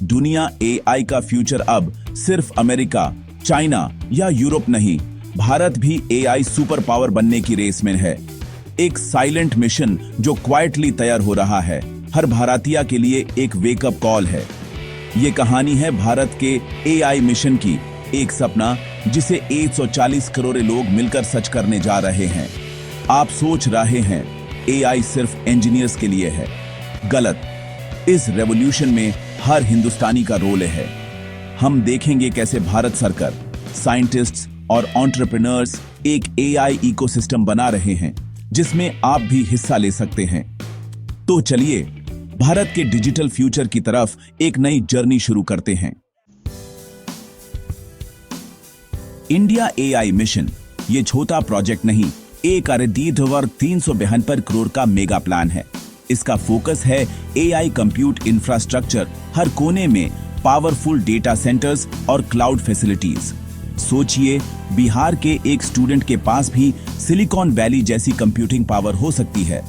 दुनिया एआई का फ्यूचर अब सिर्फ अमेरिका, चाइना या यूरोप नहीं, भारत भी एआई सुपर पावर बनने की रेस में है। एक साइलेंट मिशन जो क्वाइटली तैयार हो रहा है, हर भारतीय के लिए एक वेकअप कॉल है। ये कहानी है भारत के एआई मिशन की, एक सपना जिसे 140 करोड़ लोग मिलकर सच करने जा रहे हैं। आप सोच रहे हैं एआई सिर्फ इंजीनियर्स के लिए है, गलत। इस रेवोल्यूशन में हर हिंदुस्तानी का रोल है। हम देखेंगे कैसे भारत सरकार, साइंटिस्ट्स और एंटरप्रेन्योर्स एक एआई इकोसिस्टम बना रहे हैं जिसमें आप भी हिस्सा ले सकते हैं। तो चलिए भारत के डिजिटल फ्यूचर की तरफ एक नई जर्नी शुरू करते हैं। इंडिया एआई मिशन ये छोटा प्रोजेक्ट नहीं, एक अर्धवर्ग 372 करोड़ का मेगा प्लान है। इसका फोकस है एआई कंप्यूट इंफ्रास्ट्रक्चर, हर कोने में पावरफुल डेटा सेंटर्स और क्लाउड फैसिलिटीज। सोचिए बिहार के एक स्टूडेंट के पास भी सिलिकॉन वैली जैसी कंप्यूटिंग पावर हो सकती है।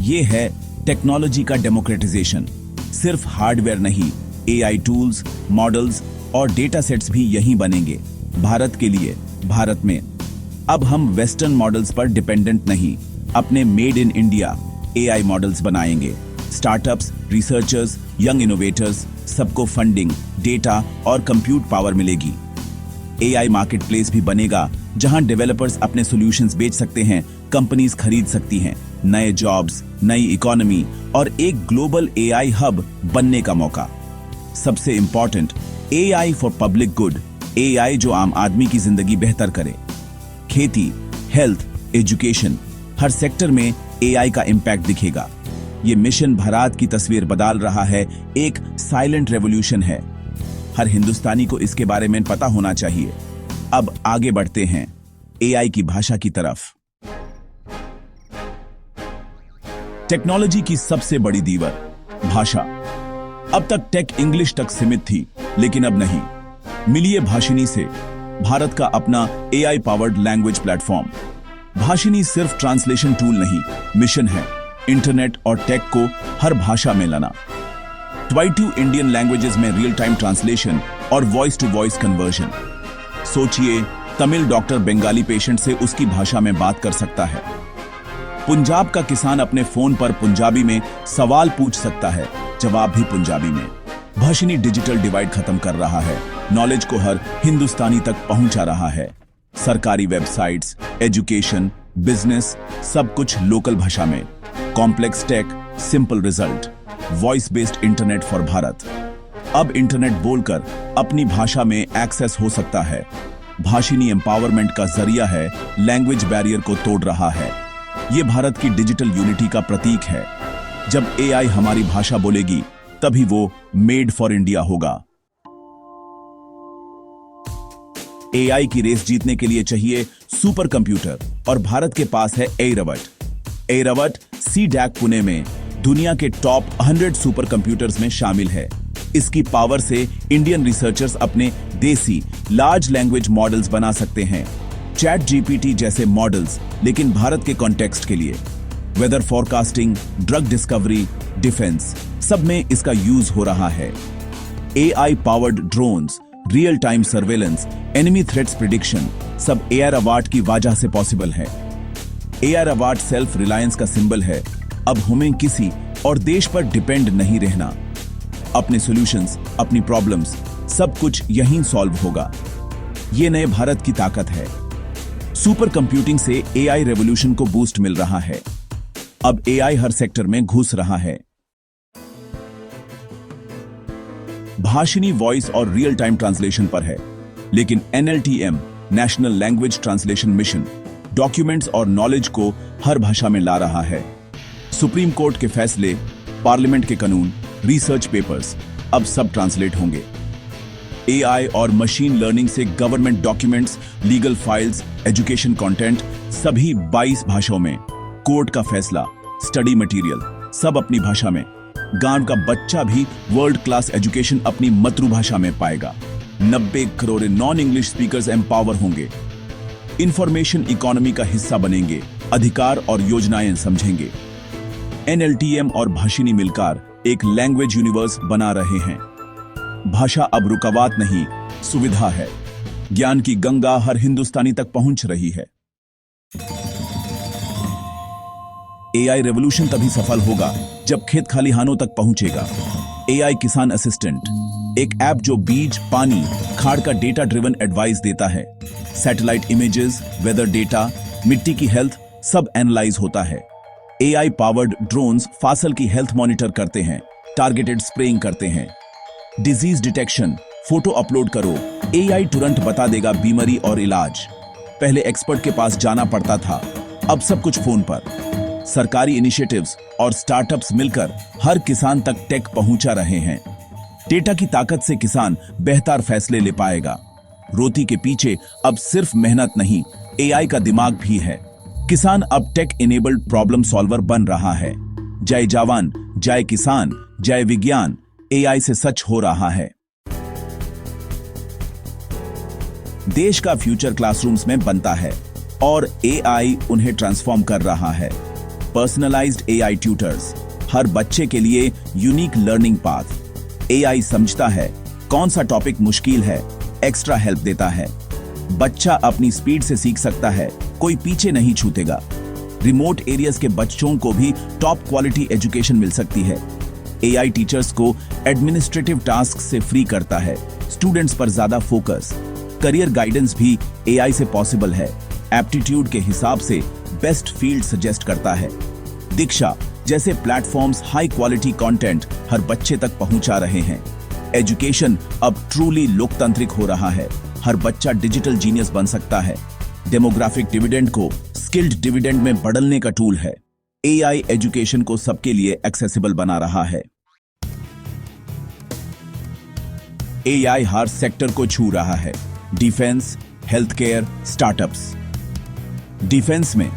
यह है टेक्नोलॉजी का डेमोक्रेटाइजेशन। सिर्फ हार्डवेयर नहीं, एआई टूल्स, मॉडल्स और डेटा सेट्स भी यहीं बनेंगे भारत के लिए, भारत में। अब हम वेस्टर्न मॉडल्स पर डिपेंडेंट नहीं, अपने made in India AI models बनाएंगे। स्टार्टअप्स, रिसर्चर्स, यंग इनोवेटर्स सबको फंडिंग, डेटा और कंप्यूट पावर मिलेगी। एआई मार्केटप्लेस भी बनेगा जहां डेवलपर्स अपने सॉल्यूशंस बेच सकते हैं, कंपनीज खरीद सकती हैं। नए जॉब्स, नई इकोनॉमी और एक ग्लोबल एआई हब बनने का मौका। सबसे important, AI for public good, AI जो आम आदमी की जिंदगी बेहतर करे। खेती, हेल्थ, एजुकेशन, हर सेक्टर में एआई का इंपैक्ट दिखेगा। ये मिशन भारत की तस्वीर बदल रहा है, एक साइलेंट रेवोल्यूशन है। हर हिंदुस्तानी को इसके बारे में पता होना चाहिए। अब आगे बढ़ते हैं एआई की भाषा की तरफ। टेक्नोलॉजी की सबसे बड़ी दीवार, भाषा। अब तक टेक इंग्लिश तक सीमित थी, लेकिन अब नहीं। मिलिए भाषिनी से, भारत का अपना AI powered language platform. Bhashini सिर्फ ट्रांसलेशन टूल नहीं, मिशन है इंटरनेट और टेक को हर भाषा में लाना। 22 इंडियन लैंग्वेजेस में रियल टाइम ट्रांसलेशन और वॉइस टू वॉइस कन्वर्जन। सोचिए तमिल डॉक्टर बंगाली पेशेंट से उसकी भाषा में बात कर सकता है। पंजाब का किसान अपने फोन पर पंजाबी में सवाल पूछ सकता है, जवाब भी पंजाबी में। भाषिनी डिजिटल डिवाइड खत्म कर रहा है, नॉलेज को हर हिंदुस्तानी तक पहुंचा रहा है। सरकारी वेबसाइट्स, एजुकेशन, बिजनेस, सब कुछ लोकल भाषा में। Complex tech, simple result. Voice based internet for Bharat. अब इंटरनेट बोलकर अपनी भाषा में एक्सेस हो सकता है। भाषिनी एम्पावरमेंट का जरिया है, लैंग्वेज बैरियर को तोड़ रहा है। यह भारत की डिजिटल यूनिटी का प्रतीक है। जब एआई हमारी भाषा बोलेगी, तभी वो मेड फॉर इंडिया होगा। एआई की रेस जीतने के लिए चाहिए सुपर कंप्यूटर, और भारत के पास है एयरवट। एयरवट सीडैक पुणे में दुनिया के टॉप 100 सुपर कंप्यूटर्स में शामिल है। इसकी पावर से इंडियन रिसर्चर्स अपने देसी लार्ज लैंग्वेज मॉडल्स बना सकते हैं, चैट जीपीटी जैसे मॉडल्स, लेकिन भारत के कॉन्टेक्स्ट के लिए। Weather forecasting, drug discovery, defence, सब में इसका यूज हो रहा है। AI powered drones, real time surveillance, enemy threats prediction, सब एयरवट की वजह से पॉसिबल है। एयरवट सेल्फ रिलायंस का सिंबल है। अब हमें किसी और देश पर डिपेंड नहीं रहना। अपने सॉल्यूशंस, अपनी प्रॉब्लम्स, सब कुछ यहीं सॉल्व होगा। ये नए भारत की ताकत है। सुपर कंप्यूटिंग से एआई रेवोल्यूशन को बूस्ट मिल रहा है। अब एआई हर सेक्टर में घुस रहा है। भाषिनी वॉइस और रियल टाइम ट्रांसलेशन पर है, लेकिन NLTM, national language translation mission, documents और नॉलेज को हर भाषा में ला रहा है। सुप्रीम कोर्ट के फैसले, पार्लियामेंट के कानून, रिसर्च पेपर्स, अब सब ट्रांसलेट होंगे। एआई और मशीन लर्निंग से government documents, legal files, education content, सभी 22 भाषाओं में। कोर्ट का फैसला, स्टडी मटेरियल, सब अपनी भाषा में। गांव का बच्चा भी वर्ल्ड क्लास एजुकेशन अपनी मातृभाषा में पाएगा। 90 crore non English speakers empower होंगे। इंफॉर्मेशन इकोनॉमी का हिस्सा बनेंगे, अधिकार और योजनाएं समझेंगे। एनएलटीएम और भाषिनी मिलकर एक लैंग्वेज यूनिवर्स बना रहे हैं। भाषा अब रुकावट नहीं, सुविधा है। ज्ञान की गंगा हर हिंदुस्तानी तक पहुंच रही है। एआई रेवोल्यूशन तभी सफल होगा जब खेत खलिहानों तक पहुंचेगा। एआई किसान असिस्टेंट, एक ऐप जो बीज, पानी, खाद का डेटा ड्रिवन एडवाइस देता है। सैटेलाइट इमेजेस, वेदर डेटा, मिट्टी की हेल्थ सब एनालाइज होता है। एआई पावर्ड ड्रोन्स फसल की हेल्थ मॉनिटर करते हैं, टारगेटेड स्प्रेइंग करते हैं। डिजीज डिटेक्शन, फोटो अपलोड करो, एआई तुरंत बता देगा बीमारी और इलाज। पहले एक्सपर्ट के पास जाना पड़ता था, अब सब कुछ फोन पर। सरकारी इनिशिएटिव्स और स्टार्टअप्स मिलकर हर किसान तक टेक पहुंचा रहे हैं। डेटा की ताकत से किसान बेहतर फैसले ले पाएगा। रोटी के पीछे अब सिर्फ मेहनत नहीं, एआई का दिमाग भी है। किसान अब टेक इनेबल्ड प्रॉब्लम सॉल्वर बन रहा है। जय जवान, जय किसान, जय विज्ञान, एआई से सच हो रहा है। देश का फ्यूचर क्लासरूम्स में बनता है और एआई उन्हें ट्रांसफॉर्म कर रहा है। पर्सनलाइज्ड एआई ट्यूटर्स, हर बच्चे के लिए यूनिक लर्निंग पाथ। एआई समझता है कौन सा टॉपिक मुश्किल है, एक्स्ट्रा हेल्प देता है। बच्चा अपनी स्पीड से सीख सकता है, कोई पीछे नहीं छूटेगा। रिमोट एरियाज के बच्चों को भी टॉप क्वालिटी एजुकेशन मिल सकती है। एआई टीचर्स को एडमिनिस्ट्रेटिव टास्क से फ्री करता है, स्टूडेंट्स पर ज्यादा फोकस। करियर गाइडेंस भी एआई से पॉसिबल है, एप्टीट्यूड के हिसाब से बेस्ट फील्ड सजेस्ट करता है। दीक्षा जैसे प्लेटफॉर्म्स हाई क्वालिटी कंटेंट हर बच्चे तक पहुंचा रहे हैं। एजुकेशन अब ट्रूली लोकतांत्रिक हो रहा है, हर बच्चा डिजिटल जीनियस बन सकता है। डेमोग्राफिक डिविडेंड को स्किल्ड डिविडेंड में बदलने का टूल है। एआई एजुकेशन को सबके लिए एक्सेसिबल बना रहा है। एआई हर सेक्टर को छू रहा है, defence, health care, startups. Defence में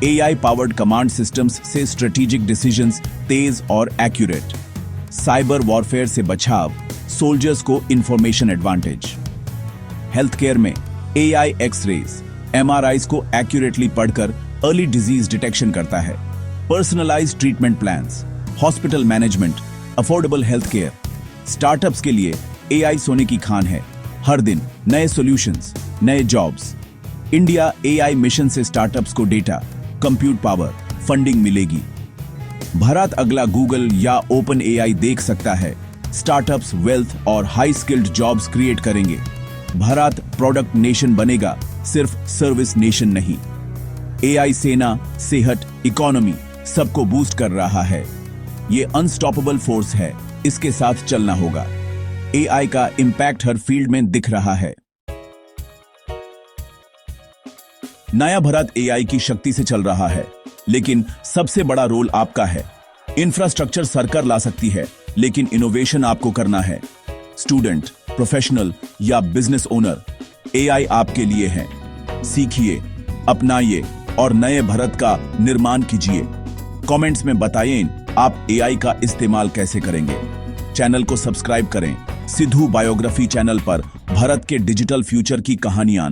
एआई पावर्ड कमांड सिस्टम्स से स्ट्रेटेजिक डिसीजंस तेज और एक्यूरेट। साइबर वॉरफेयर से बचाव, सोल्जर्स को इंफॉर्मेशन एडवांटेज। हेल्थ केयर में एआई एक्सरेज, एमआरआईज को एक्यूरेटली पढ़कर अर्ली डिजीज डिटेक्शन करता है। Personalised treatment plans, hospital management, affordable health care. Startups के लिए एआई सोने की खान है, हर दिन नए सॉल्यूशंस, नए जॉब्स। इंडिया एआई मिशन से स्टार्टअप्स को डेटा, कंप्यूट पावर, फंडिंग मिलेगी। भारत अगला गूगल या ओपन एआई देख सकता है। स्टार्टअप्स वेल्थ और हाई स्किल्ड जॉब्स क्रिएट करेंगे। भारत प्रोडक्ट नेशन बनेगा, सिर्फ सर्विस नेशन नहीं। एआई सेना, सेहत, इकोनॉमी सबको बूस्ट कर रहा है। ये अनस्टॉपेबल फोर्स है, इसके साथ चलना होगा। एआई का इंपैक्ट हर फील्ड में दिख रहा है। नया भारत एआई की शक्ति से चल रहा है, लेकिन सबसे बड़ा रोल आपका है। इंफ्रास्ट्रक्चर सरकार ला सकती है, लेकिन इनोवेशन आपको करना है। स्टूडेंट, प्रोफेशनल या बिजनेस ओनर, एआई आपके लिए है। सीखिए, अपनाइए और नए भारत का निर्माण कीजिए। कमेंट्स में बताइए आप एआई का इस्तेमाल कैसे करेंगे। चैनल को सब्सक्राइब करें। सिद्धू बायोग्राफी चैनल पर भारत के डिजिटल फ्यूचर की कहानियां